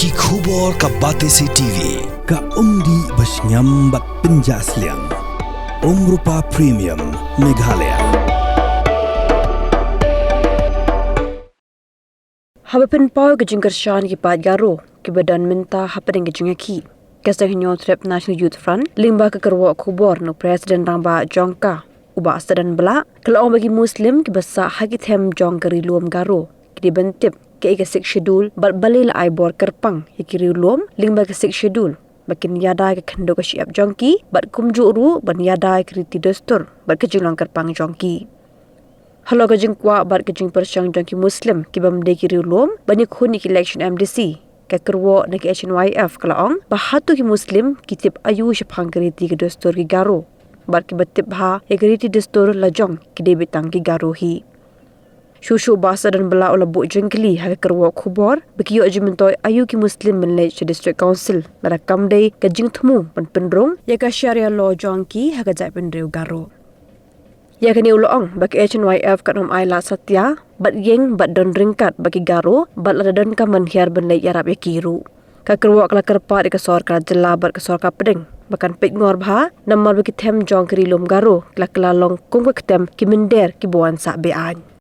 ki khubor ka Batesi TV ka umdi basnyam bat penjaslian Rupa Premium Meghalaya. Habapen pau ke jingkershan ki pat Garo ke badan minta hapen ke jingaki. Kesang hinyo trip National Youth Front limba ke kerwa kubor no Presiden Ramba Jongka uba sedan bela kalau bagi Muslim ke besa Ktem jongkeri luam Garo ke dibentip ke ikasik schedule bat balil aibor kerpang ikiri luam limba ke sik schedule bakin yada ke kendo ke siap jongki bat kumju ru ban yada ke riti Dustur bat ke jinglang kerpang jongki. Halo ke jingkwa bat ke jing persyang jongki Muslim ki bamde kiri luam banyak hunik election MDC ke kerwa na ke Hnyf kalaong bahatu ki Muslim kitip ayu syapang ke riti ke Dustur ki Garo bat ki betip ha ke riti Dustur lajong ki debitang ki Garo hi. Shushu bahasa dan bela olah buk jengkeli hak kerwa kubor bagi yo ajumentoi ayu ki Muslim menlej District Council merakam day ke jing temu penrong ya ka syariah law jongki hak jai pendreu Garo. Ya kini uloong bagi Hnyf kat nom Aila Satya bat yeng bat don ringkat bagi Garo bat ladadan ka manhiar benlej yarap ya kiru. Ka kerwa kala kerpa di kesor kala jela bat kesor ka pedeng bahkan pet ngor bha namar bagi Ktem jong keri lom Garo kala long kong Ktem ki Mynder ki buan sak bean.